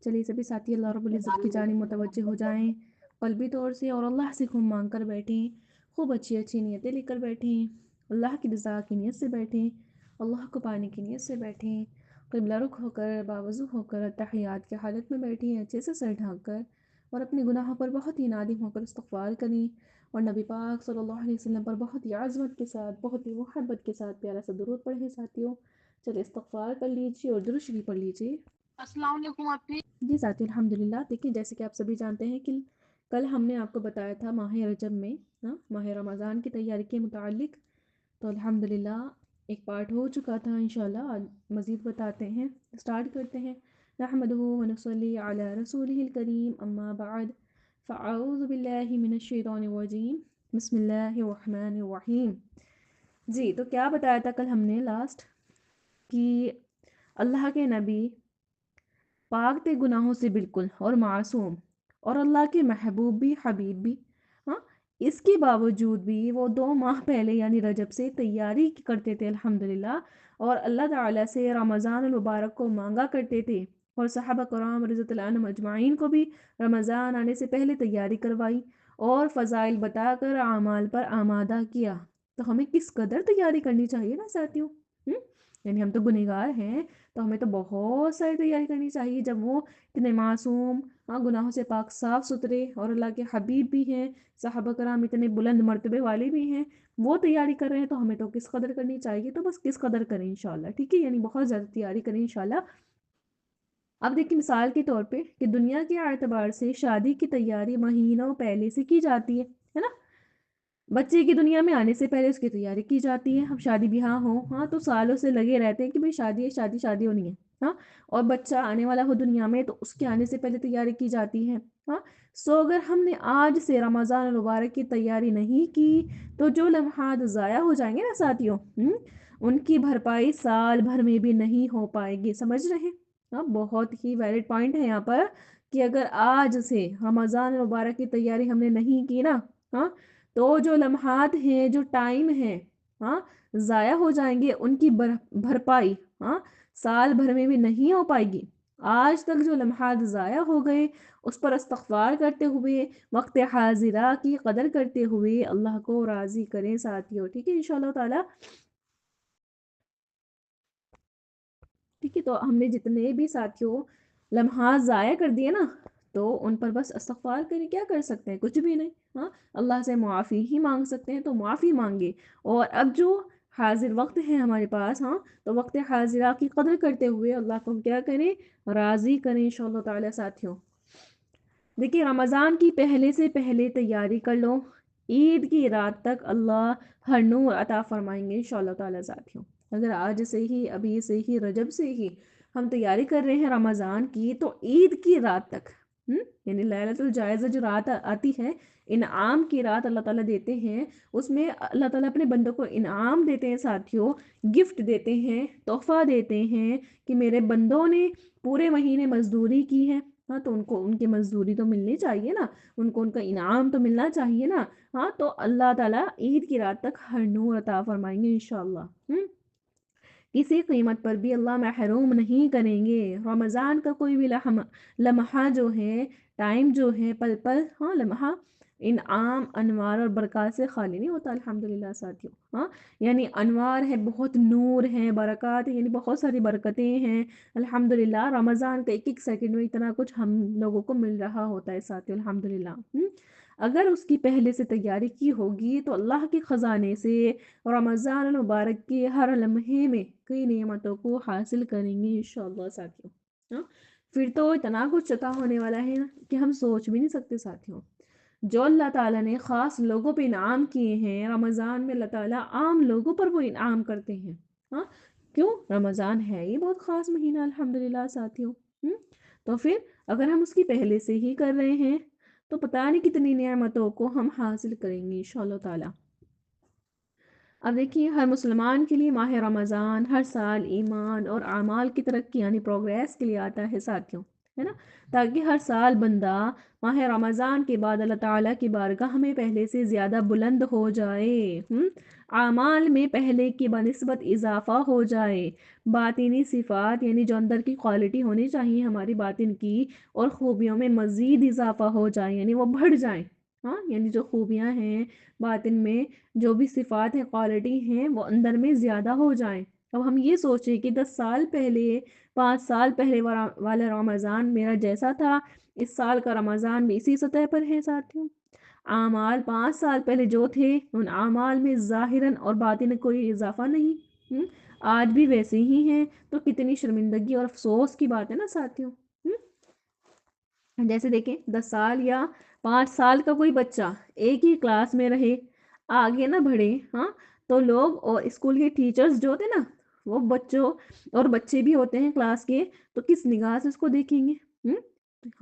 چلیے سبھی ساتھی اللہ رب العزت کی جانب متوجہ ہو جائیں قلبی طور سے، اور اللہ سے خوب مانگ کر بیٹھیں، خوب اچھی اچھی نیتیں لے کر بیٹھیں، اللہ کی رضا کی نیت سے بیٹھیں، اللہ کو پانے کی نیت سے بیٹھیں، قبلہ رخ ہو کر باوضو ہو کر تحیات کی حالت میں بیٹھیں، اچھے سے سر ڈھانک کر، اور اپنے گناہوں پر بہت ہی نادم ہو کر استغفار کریں، اور نبی پاک صلی اللہ علیہ وسلم پر بہت ہی عظمت کے ساتھ، بہت ہی محبت کے ساتھ پیارا سا درود پڑھیں ساتھیوں۔ چلے استغفار کر لیجیے اور درود شریف پڑھ لیجیے۔ السلام علیکم آپ کی۔ جی ساتھی الحمدللہ، دیکھیں جیسے کہ آپ سبھی جانتے ہیں کہ کل ہم نے آپ کو بتایا تھا ماہ رجب میں ماہ رمضان کی تیاری کے متعلق، تو الحمدللہ ایک پارٹ ہو چکا تھا، انشاءاللہ آج مزید بتاتے ہیں، سٹارٹ کرتے ہیں۔ نحمدہ ونصلی علی رسولہ الکریم، اما بعد فاعوذ باللہ من الشیطان الرجیم، بسم اللہ الرحمن الرحیم۔ جی تو کیا بتایا تھا کل ہم نے لاسٹ کہ اللہ کے نبی پاک تھے گناہوں سے بالکل اور معصوم، اور اللہ کے محبوب بھی حبیب بھی، ہاں اس کے باوجود بھی وہ 2 ماہ پہلے یعنی رجب سے تیاری کرتے تھے الحمدللہ، اور اللہ تعالیٰ سے رمضان المبارک کو مانگا کرتے تھے، اور صحابہ کرام رضی اللہ عنہم اجمعین کو بھی رمضان آنے سے پہلے تیاری کروائی اور فضائل بتا کر اعمال پر آمادہ کیا۔ تو ہمیں کس قدر تیاری کرنی چاہیے نا ساتھیوں، یعنی ہم تو گنہگار ہیں، تو ہمیں تو بہت ساری تیاری کرنی چاہیے، جب وہ اتنے معصوم، گناہوں سے پاک صاف ستھرے اور اللہ کے حبیب بھی ہیں، صحابہ کرام اتنے بلند مرتبے والے بھی ہیں، وہ تیاری کر رہے ہیں، تو ہمیں تو کس قدر کرنی چاہیے، تو بس کس قدر کریں انشاءاللہ، ٹھیک ہے، یعنی بہت زیادہ تیاری کریں انشاءاللہ۔ اب دیکھیں مثال کے طور پہ کہ دنیا کے اعتبار سے شادی کی تیاری مہینوں پہلے سے کی جاتی ہے نا، بچے کی دنیا میں آنے سے پہلے اس کی تیاری کی جاتی ہے، اب شادی بیاہ ہو تو سالوں سے لگے رہتے ہیں کہ بھئی شادی ہے، شادی شادی ہونی ہے، اور بچہ آنے والا ہو دنیا میں تو اس کے آنے سے پہلے تیاری کی جاتی ہے، سو اگر ہم نے آج سے رمضان المبارک کی تیاری نہیں کی تو جو لمحات ضائع ہو جائیں گے نا ساتھیوں، ان کی بھرپائی سال بھر میں بھی نہیں ہو پائے گی، سمجھ رہے ہیں؟ بہت ہی ویلڈ پوائنٹ ہے یہاں پر کہ اگر آج سے رمضان المبارک کی تیاری ہم نے نہیں کی نا، تو جو لمحات ہیں، جو ٹائم ہے، ضائع ہو جائیں گے، ان کی بھرپائی سال بھر میں بھی نہیں ہو پائے گی۔ آج تک جو لمحات ضائع ہو گئے اس پر استغفار کرتے ہوئے، وقت حاضرہ کی قدر کرتے ہوئے اللہ کو راضی کریں ساتھیوں، ٹھیک ہے انشاءاللہ تعالی۔ ٹھیک ہے، تو ہم نے جتنے بھی ساتھیوں لمحات ضائع کر دیے نا، تو ان پر بس استغفار کریں، کیا کر سکتے ہیں، کچھ بھی نہیں، اللہ سے معافی ہی مانگ سکتے ہیں، تو معافی مانگے، اور اب جو حاضر وقت ہے ہمارے پاس، تو وقت حاضرہ کی قدر کرتے ہوئے اللہ کو ہم کیا کریں، راضی کریں انشاءاللہ تعالی ساتھیوں۔ دیکھیں رمضان کی پہلے سے پہلے تیاری کر لو، عید کی رات تک اللہ ہر نور عطا فرمائیں گے انشاءاللہ تعالی ساتھیوں۔ اگر آج سے ہی، ابھی سے ہی، رجب سے ہی ہم تیاری کر رہے ہیں رمضان کی، تو عید کی رات تک، یعنی لیلۃ الجائزہ جو رات آتی ہے، انعام کی رات اللہ تعالیٰ دیتے ہیں، اس میں اللہ تعالیٰ اپنے بندوں کو انعام دیتے ہیں ساتھیوں، گفٹ دیتے ہیں، تحفہ دیتے ہیں کہ میرے بندوں نے پورے مہینے مزدوری کی ہے، تو ان کو ان کی مزدوری تو ملنی چاہیے نا، ان کو ان کا انعام تو ملنا چاہیے نا، تو اللہ تعالیٰ عید کی رات تک ہر نور عطا فرمائیں گے انشاءاللہ، کسی قیمت پر بھی اللہ محروم نہیں کریں گے۔ رمضان کا کوئی بھی لمحہ جو ہے، ٹائم جو ہے، پل پل لمحہ انعام، انوار اور برکات سے خالی نہیں ہوتا الحمدللہ ساتھیوں، یعنی انوار ہے، بہت نور ہے، برکات ہے، یعنی بہت ساری برکتیں ہیں الحمدللہ۔ رمضان کا ایک ایک سیکنڈ میں اتنا کچھ ہم لوگوں کو مل رہا ہوتا ہے ساتھیوں الحمدللہ۔ اگر اس کی پہلے سے تیاری کی ہوگی تو اللہ کے خزانے سے رمضان المبارک کے ہر لمحے میں کئی نعمتوں کو حاصل کریں گے انشاءاللہ ساتھیوں، پھر تو اتنا کچھ عطا ہونے والا ہے کہ ہم سوچ بھی نہیں سکتے ساتھیوں۔ جو اللہ تعالیٰ نے خاص لوگوں پہ انعام کیے ہیں رمضان میں، اللہ تعالیٰ عام لوگوں پر وہ انعام کرتے ہیں، کیوں؟ رمضان ہے یہ بہت خاص مہینہ الحمدللہ ساتھیوں، تو پھر اگر ہم اس کی پہلے سے ہی کر رہے ہیں تو پتہ نہیں کتنی نعمتوں کو ہم حاصل کریں گے انشاءاللہ تعالی۔ اب دیکھیے ہر مسلمان کے لیے ماہ رمضان ہر سال ایمان اور اعمال کی ترقی یعنی پروگریس کے لیے آتا ہے ساتھیوں، ہے نا، تاکہ ہر سال بندہ ماہ رمضان کے بعد اللہ تعالیٰ کی بارگاہ میں پہلے سے زیادہ بلند ہو جائے، اعمال میں پہلے کی بنسبت اضافہ ہو جائے، باطنی صفات یعنی جو اندر کی کوالٹی ہونی چاہیے ہماری باطن کی اور خوبیوں میں مزید اضافہ ہو جائے، یعنی وہ بڑھ جائیں، ہاں، یعنی جو خوبیاں ہیں باطن میں، جو بھی صفات ہیں کوالٹی ہیں، وہ اندر میں زیادہ ہو جائیں۔ اب ہم یہ سوچیں کہ 10 سال پہلے 5 سال پہلے والا رمضان میرا جیسا تھا، اس سال کا رمضان بھی اسی سطح پر ہے ساتھیوں۔ اعمال 5 سال پہلے جو تھے ان اعمال میں ظاہراً اور باطن کوئی اضافہ نہیں، آج بھی ویسے ہی ہیں، تو کتنی شرمندگی اور افسوس کی بات ہے نا ساتھیوں۔ جیسے دیکھیں 10 سال یا 5 سال کا کوئی بچہ ایک ہی کلاس میں رہے، آگے نہ بڑھے، ہاں، تو لوگ اور اسکول کے ٹیچرز جو ہوتے نا وہ بچوں اور بچے بھی ہوتے ہیں کلاس کے، تو کس نگاہ سے اس کو دیکھیں گے؟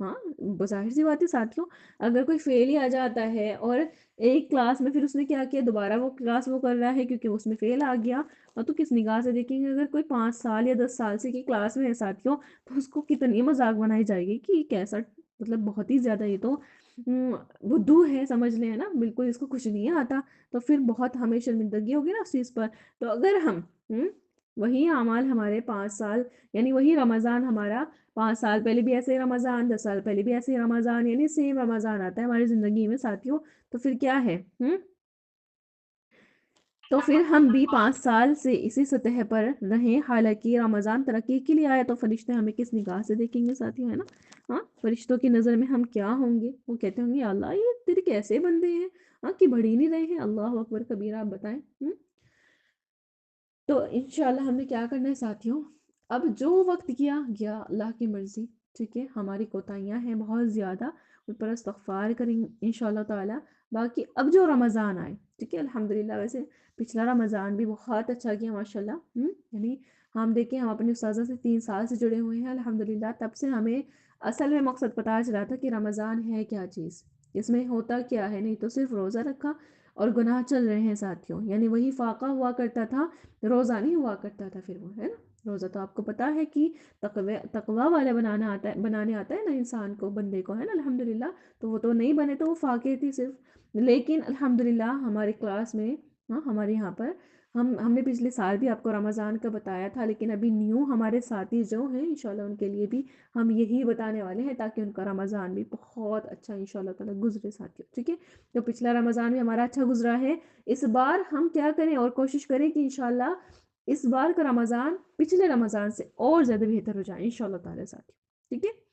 ہاں، بظاہر سی بات ہے ساتھیوں، اگر کوئی فیل ہی آ جاتا ہے اور ایک کلاس میں پھر اس نے کیا کیا دوبارہ وہ کلاس وہ کر رہا ہے کیونکہ اس میں فیل آ گیا، تو کس نگاہ سے دیکھیں گے؟ اگر کوئی 5 سال یا 10 سال سے کی کلاس میں ہے ساتھیوں، تو اس کو کتنی مذاق بنائی جائے گی کہ کیسا، مطلب بہت ہی زیادہ یہ تو بدو ہے، سمجھ لیں، ہے نا، بالکل اس کو کچھ نہیں آتا، تو پھر بہت ہمیں شرمندگی ہوگی نا اس چیز پر۔ تو اگر ہم وہی اعمال ہمارے 5 سال، یعنی وہی رمضان ہمارا 5 سال پہلے بھی ایسے رمضان، 10 سال پہلے بھی ایسے رمضان، یعنی سیم رمضان آتا ہے ہماری زندگی میں ساتھیوں، تو پھر کیا ہے؟ تو پھر ہم بھی 5 سال سے اسی سطح پر رہیں، حالانکہ رمضان ترقی کے لیے آیا، تو فرشتے ہمیں کس نگاہ سے دیکھیں گے ساتھیوں، ہے نا؟ ہاں، فرشتوں کی نظر میں ہم کیا ہوں گے؟ وہ کہتے ہوں گے یا اللہ یہ تیرے کیسے بندے ہیں، ہاں، کہ بڑھ ہی نہیں رہے ہیں، اللہ اکبر کبیرہ، آپ بتائیں۔ تو انشاءاللہ ہم نے کیا کرنا ہے ساتھیوں، اب جو وقت گیا گیا، اللہ کی مرضی، ٹھیک ہے، ہماری کوتاہیاں ہیں بہت زیادہ، ان پر استغفار کریں انشاءاللہ تعالی۔ باقی اب جو رمضان آئے، ٹھیک ہے، الحمدللہ، ویسے پچھلا رمضان بھی بہت اچھا گیا ماشاءاللہ، یعنی ہم دیکھیں ہم اپنی استاذہ سے 3 سال سے جڑے ہوئے ہیں الحمدللہ، تب سے ہمیں اصل میں مقصد پتا چلا تھا کہ رمضان ہے کیا چیز، اس میں ہوتا کیا ہے، نہیں تو صرف روزہ رکھا اور گناہ چل رہے ہیں ساتھیوں، یعنی وہی فاقہ ہوا کرتا تھا، روزہ نہیں ہوا کرتا تھا پھر وہ، ہے نا؟ روزہ تو آپ کو پتا ہے کہ تقوی والا بنانے آتا ہے نا انسان کو، بندے کو، ہے نا، الحمدللہ، تو وہ تو نہیں بنے، تو وہ فاقے تھی صرف، لیکن الحمدللہ ہمارے کلاس میں، ہاں، ہمارے یہاں پر ہم نے پچھلے سال بھی آپ کو رمضان کا بتایا تھا، لیکن ابھی نیو ہمارے ساتھی جو ہیں انشاءاللہ ان کے لیے بھی ہم یہی بتانے والے ہیں، تاکہ ان کا رمضان بھی بہت اچھا انشاءاللہ تعالی گزرے ساتھیوں، ٹھیک ہے؟ تو پچھلا رمضان بھی ہمارا اچھا گزرا ہے، اس بار ہم کیا کریں اور کوشش کریں کہ انشاءاللہ اس بار کا رمضان پچھلے رمضان سے اور زیادہ بہتر ہو جائے انشاءاللہ تعالی ساتھی، ٹھیک ہے؟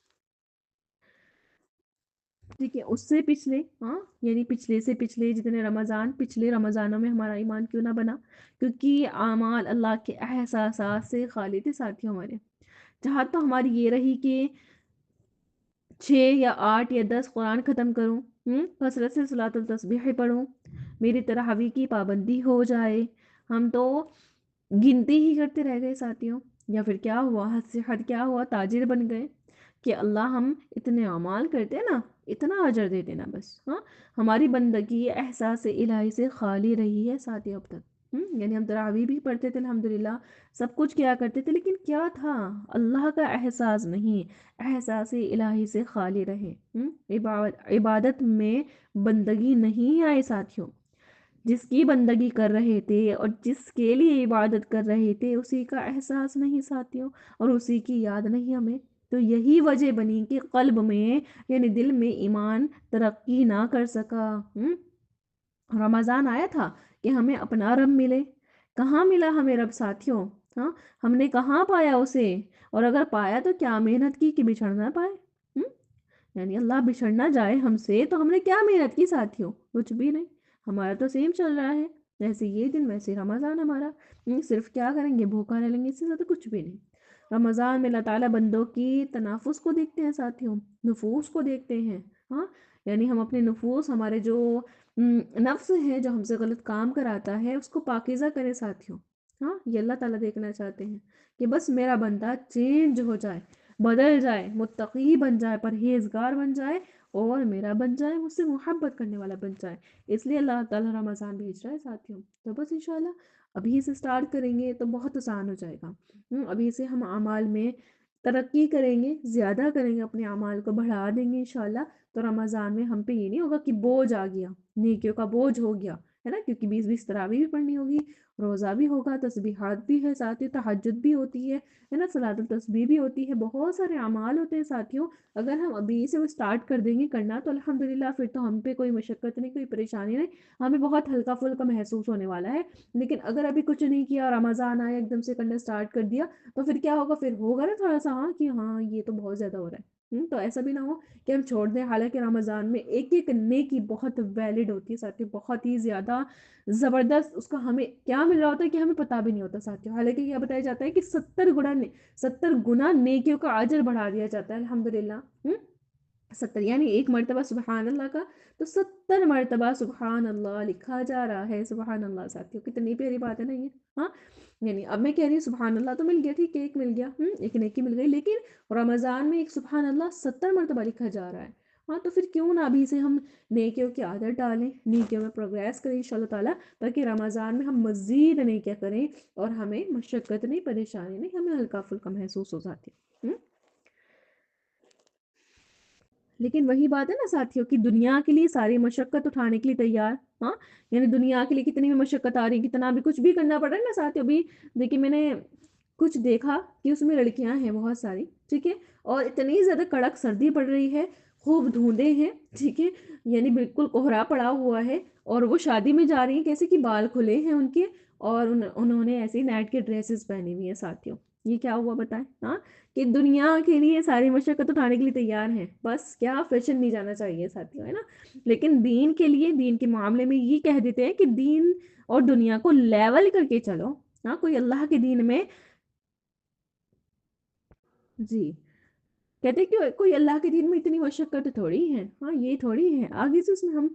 ٹھیک ہے، اس سے پچھلے، ہاں، یعنی پچھلے سے پچھلے جتنے رمضان، پچھلے رمضانوں میں ہمارا ایمان کیوں نہ بنا، کیونکہ اعمال اللہ کے احساسات سے خالی تھے ساتھیوں ہمارے۔ چاہت تو ہماری یہ رہی کہ 6 یا 8 یا 10 قرآن ختم کروں، کثرت سے صلاۃ التسبیح پڑھوں، میری تراویح کی پابندی ہو جائے، ہم تو گنتی ہی کرتے رہ گئے ساتھیوں، یا پھر کیا ہوا، حد سے حد کیا ہوا، تاجر بن گئے کہ اللہ ہم اتنے اعمال کرتے نا، اتنا اجر دے دینا بس، ہاں، ہماری بندگی احساس الہی سے خالی رہی ہے ساتھیوں اب تک، یعنی ہم تراویح بھی پڑھتے تھے الحمدللہ، سب کچھ کیا کرتے تھے، لیکن کیا تھا، اللہ کا احساس نہیں، احساس الہی سے خالی رہے، عبادت میں بندگی نہیں آئے ساتھیوں، جس کی بندگی کر رہے تھے اور جس کے لیے عبادت کر رہے تھے اسی کا احساس نہیں ساتھیوں، اور اسی کی یاد نہیں ہمیں، تو یہی وجہ بنی کہ قلب میں، یعنی دل میں ایمان ترقی نہ کر سکا۔ رمضان آیا تھا کہ ہمیں اپنا رب ملے، کہاں ملا ہمیں رب ساتھیوں؟ ہاں، ہم نے کہاں پایا اسے؟ اور اگر پایا تو کیا محنت کی کہ بچھڑ نہ پائے؟ یعنی اللہ بچھڑ نہ جائے ہم سے، تو ہم نے کیا محنت کی ساتھیوں؟ کچھ بھی نہیں، ہمارا تو سیم چل رہا ہے، جیسے یہ دن ویسے رمضان ہمارا، صرف کیا کریں گے، بھوکا رہ لیں گے، اس سے زیادہ کچھ بھی نہیں۔ رمضان میں اللہ تعالیٰ بندوں کی تنافس کو دیکھتے ہیں ساتھیوں، نفوس کو دیکھتے ہیں، ہاں، یعنی ہم اپنے نفوس، ہمارے جو نفس ہے جو ہم سے غلط کام کراتا ہے اس کو پاکیزہ کرے ساتھیوں، ہاں، یہ اللہ تعالیٰ دیکھنا چاہتے ہیں کہ بس میرا بندہ چینج ہو جائے، بدل جائے، متقی بن جائے، پرہیزگار بن جائے، اور میرا بن جائے، مجھ سے محبت کرنے والا بن جائے، اس لیے اللہ تعالیٰ رمضان بھیج رہا ہے ساتھیوں، تو بس انشاءاللہ ابھی سے سٹارٹ کریں گے تو بہت آسان ہو جائے گا، ابھی سے ہم اعمال میں ترقی کریں گے، زیادہ کریں گے، اپنے اعمال کو بڑھا دیں گے انشاءاللہ، تو رمضان میں ہم پہ یہ نہیں ہوگا کہ بوجھ آ گیا، نیکیوں کا بوجھ ہو گیا، ہے نا، کیونکہ 20 تراویح بھی پڑھنی ہوگی، روزہ بھی ہوگا، تسبیحات بھی ہے، ساتھ ہی تہجد بھی ہوتی ہے نا، صلاۃ التسبیح بھی ہوتی ہے، بہت سارے اعمال ہوتے ہیں ساتھیوں۔ اگر ہم ابھی سے وہ اسٹارٹ کر دیں گے کرنا تو الحمدللہ پھر تو ہم پہ کوئی مشقت نہیں، کوئی پریشانی نہیں، ہمیں بہت ہلکا پھلکا محسوس ہونے والا ہے۔ لیکن اگر ابھی کچھ نہیں کیا، رمضان آیا ایک دم سے کرنا اسٹارٹ کر دیا، تو پھر کیا ہوگا، پھر ہوگا نا تھوڑا سا ہاں کہ ہاں یہ تو بہت زیادہ ہو رہا ہے۔ تو ایسا بھی نہ ہو کہ ہم چھوڑ دیں، حالانکہ رمضان میں ایک ایک نیکی بہت ویلڈ ہوتی ہے ساتھی، بہت ہی زیادہ زبردست، اس کا ہمیں کیا مل رہا ہوتا ہے کہ ہمیں پتہ بھی نہیں ہوتا ساتھیوں۔ حالانکہ یہ بتایا جاتا ہے کہ 70 گنا نیکیوں کا اجر بڑھا دیا جاتا ہے الحمدللہ۔ 70 یعنی ایک مرتبہ سبحان اللہ کا تو 70 مرتبہ سبحان اللہ لکھا جا رہا ہے، سبحان اللہ ساتھیوں، کتنی پیاری بات ہے نا یہ، ہاں۔ یعنی اب میں کہہ رہی ہوں سبحان اللہ تو مل گیا، ٹھیک ہے، ایک مل گیا، ایک نیکی مل گئی، لیکن رمضان میں ایک سبحان اللہ 70 مرتبہ لکھا جا رہا ہے، ہاں، تو پھر کیوں نہ ابھی سے ہم نیکیوں کی عادت ڈالیں، نیکیوں میں پروگریس کریں انشاءاللہ تعالیٰ، تاکہ رمضان میں ہم مزید نیکیاں کریں اور ہمیں مشقت نہیں، پریشانی نہیں، ہمیں ہلکا پھلکا محسوس ہو جاتی ہے۔ لیکن وہی بات ہے نا ساتھیوں کی دنیا کے لیے ساری مشقت اٹھانے کے لیے تیار، ہاں، یعنی دنیا کے لیے کتنی بھی مشقت آ رہی ہے، کتنا بھی کچھ بھی کرنا پڑ رہا ہے نا ساتھیوں۔ بھی دیکھیں میں نے کچھ دیکھا کہ اس میں لڑکیاں ہیں بہت ساری، ٹھیک ہے، اور اتنی زیادہ کڑک سردی پڑ رہی ہے، خوب دھوندے ہیں، ٹھیک ہے، یعنی بالکل کوہرا پڑا ہوا ہے، اور وہ شادی میں جا رہی ہیں کیسے کہ بال کھلے ہیں ان کے، اور انہوں نے ایسی نیٹ کے ڈریسز پہنی ہوئی ہیں ساتھیوں۔ یہ کیا ہوا بتائیں، ہاں، کہ دنیا کے لیے ساری مشقت اٹھانے کے لیے تیار ہیں، بس کیا فیشن نہیں جانا چاہیے ساتھیوں، ہے نا۔ لیکن دین کے لیے، دین کے معاملے میں یہ کہہ دیتے ہیں کہ دین اور دنیا کو لیول کر کے چلو، ہاں، کوئی اللہ کے دین میں، جی، کہتے ہیں کہ کوئی اللہ کے دین میں اتنی مشقت تھوڑی ہے، ہاں، یہ تھوڑی ہے، آگے سے اس میں ہم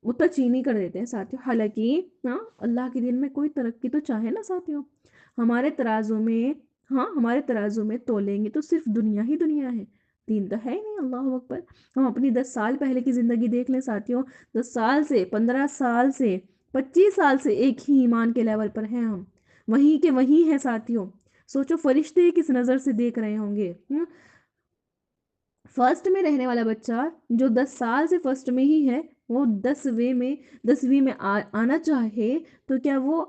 متچینی کر دیتے ہیں ساتھیوں، حالانکہ ہاں اللہ کے دین میں کوئی ترقی تو چاہے نا ساتھیوں۔ ہمارے ترازو میں، ہاں، ہمارے ترازو میں تولیں گے تو صرف دنیا ہی دنیا ہے، دین تو ہے ہی نہیں، اللہ اکبر۔ ہم اپنی 10 سال پہلے کی زندگی دیکھ لیں ساتھیوں، 10 سال سے، 15 سال سے، 25 سال سے ایک ہی ایمان کے لیول پر ہیں ہم، وہیں کے وہیں ہیں ساتھیوں۔ سوچو فرشتے کس نظر سے دیکھ رہے ہوں گے، فرسٹ میں رہنے والا بچہ جو 10 سال سے فرسٹ میں ہی ہے، وہ 10ویں میں آنا چاہے تو کیا وہ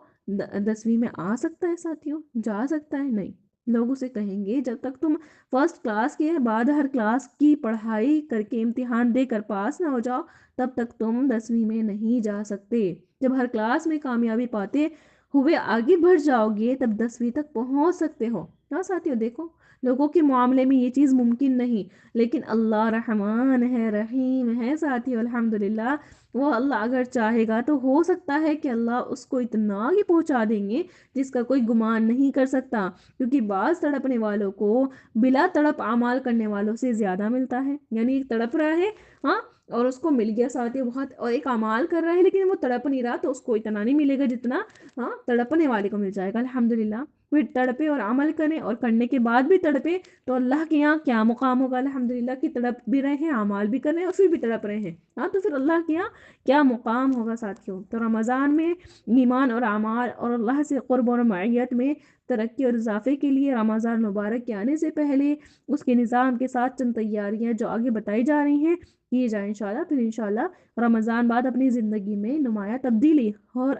10ویں میں آ سکتا ہے ساتھیوں، جا سکتا ہے؟ نہیں، لوگ اسے کہیں گے جب تک تم فرسٹ کلاس کے بعد ہر کلاس کی پڑھائی کر کے امتحان دے کر پاس نہ ہو جاؤ، تب تک تم 10ویں میں نہیں جا سکتے۔ جب ہر کلاس میں کامیابی پاتے ہوئے آگے بڑھ جاؤ گے تب 10ویں تک پہنچ سکتے ہو۔ ہاں ساتھیوں، دیکھو لوگوں کے معاملے میں یہ چیز ممکن نہیں، لیکن اللہ رحمان ہے، رحیم ہے ساتھیوں، الحمدللہ۔ وہ اللہ اگر چاہے گا تو ہو سکتا ہے کہ اللہ اس کو اتنا آگے پہنچا دیں گے جس کا کوئی گمان نہیں کر سکتا، کیونکہ بعض تڑپنے والوں کو بلا تڑپ اعمال کرنے والوں سے زیادہ ملتا ہے، یعنی ایک تڑپ رہا ہے، ہاں، اور اس کو مل گیا ساتھیوں بہت، اور ایک اعمال کر رہا ہے لیکن وہ تڑپ نہیں رہا تو اس کو اتنا نہیں ملے گا جتنا ہاں تڑپنے والے کو مل جائے گا، الحمدللہ۔ پھر تڑپے اور عمل کریں، اور کرنے کے بعد بھی تڑپے تو اللہ کے یہاں کیا مقام ہوگا، الحمدللہ، کہ تڑپ بھی رہے ہیں، اعمال بھی کر رہے ہیں اور پھر بھی تڑپ رہے ہیں، ہاں، تو پھر اللہ کے یہاں کیا مقام ہوگا ساتھیوں۔ تو رمضان میں ایمان اور اعمال اور اللہ سے قرب اور معیت میں ترقی اور اضافے کے لیے رمضان مبارک کے آنے سے پہلے اس کے نظام کے ساتھ چند تیاریاں جو آگے بتائی جا رہی ہیں کی جائیں انشاءاللہ، پھر انشاءاللہ رمضان بعد اپنی زندگی میں نمایاں تبدیلی اور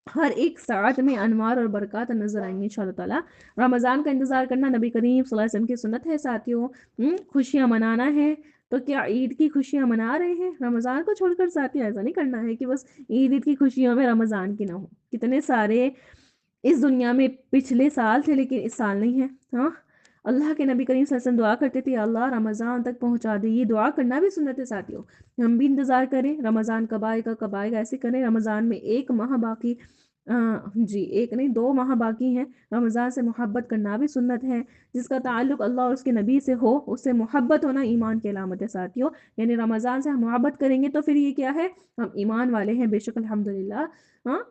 ہر ایک ساعت میں انوار اور برکات نظر آئیں گے انشاءاللہ تعالی۔ رمضان کا انتظار کرنا نبی کریم صلی اللہ علیہ وسلم کی سنت ہے ساتھیوں، خوشیاں منانا ہے تو کیا عید کی خوشیاں منا رہے ہیں؟ رمضان کو چھوڑ کر ساتھیوں ایسا نہیں کرنا ہے کہ بس عید کی خوشیوں میں رمضان کی نہ ہو۔ کتنے سارے اس دنیا میں پچھلے سال تھے لیکن اس سال نہیں ہے، ہاں، اللہ کے نبی کریم صلی اللہ علیہ وسلم دعا کرتے تھے اللہ رمضان تک پہنچا دے، یہ دعا کرنا بھی سنت ہے ساتھیوں۔ ہم بھی انتظار کریں رمضان کب آئے گا، ایسے کریں رمضان میں ایک ماہ باقی، جی ایک نہیں 2 ماہ باقی ہیں، رمضان سے محبت کرنا بھی سنت ہے، جس کا تعلق اللہ اور اس کے نبی سے ہو اس سے محبت ہونا ایمان کی علامت ہے ساتھیوں، یعنی رمضان سے ہم محبت کریں گے تو پھر یہ کیا ہے، ہم ایمان والے ہیں بے شک الحمدللہ، ہاں۔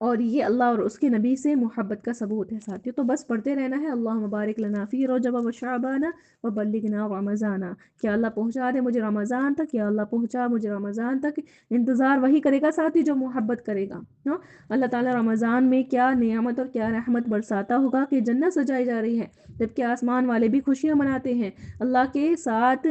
اور یہ اللہ اور اس کے نبی سے محبت کا ثبوت ہے ساتھیوں۔ تو بس پڑھتے رہنا ہے، اللہم بارک لنا فی رجب و شعبان و بلغنا رمضان، کیا اللہ پہنچا دے مجھے رمضان تک، یا اللہ پہنچا مجھے رمضان تک۔ انتظار وہی کرے گا ساتھی جو محبت کرے گا، ہاں۔ اللہ تعالیٰ رمضان میں کیا نعمت اور کیا رحمت برساتا ہوگا کہ جنت سجائی جا رہی ہے، جبکہ آسمان والے بھی خوشیاں مناتے ہیں اللہ کے ساتھ۔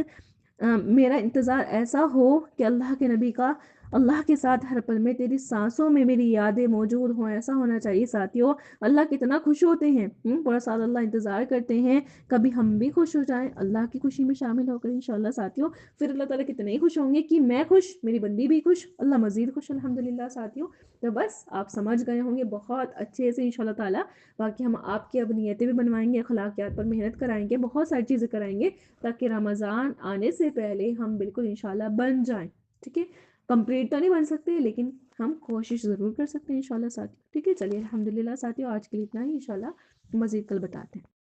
میرا انتظار ایسا ہو کہ اللہ کے نبی کا اللہ کے ساتھ ہر پل میں تیری سانسوں میں میری یادیں موجود ہوں، ایسا ہونا چاہیے ساتھیوں۔ اللہ کتنا خوش ہوتے ہیں، پورا سال اللہ انتظار کرتے ہیں کبھی ہم بھی خوش ہو جائیں اللہ کی خوشی میں شامل ہو کر انشاءاللہ ساتھیوں۔ پھر اللہ تعالیٰ کتنے ہی خوش ہوں گے کہ میں خوش، میری بندی بھی خوش، اللہ مزید خوش الحمدللہ ساتھیوں۔ تو بس آپ سمجھ گئے ہوں گے بہت اچھے سے انشاءاللہ تعالیٰ۔ باقی ہم آپ کی اب نیتیں بھی بنوائیں گے، اخلاقیات پر محنت کرائیں گے، بہت ساری چیزیں کرائیں گے تاکہ رمضان آنے سے پہلے ہم بالکل انشاءاللہ بن جائیں، ٹھیک ہے۔ کمپلیٹ تو نہیں بن سکتے لیکن ہم کوشش ضرور کر سکتے ہیں انشاءاللہ ساتھیوں، ٹھیک ہے۔ چلیے الحمدللہ ساتھیوں، آج کے لیے اتنا ہی، انشاءاللہ مزید کل بتاتے ہیں۔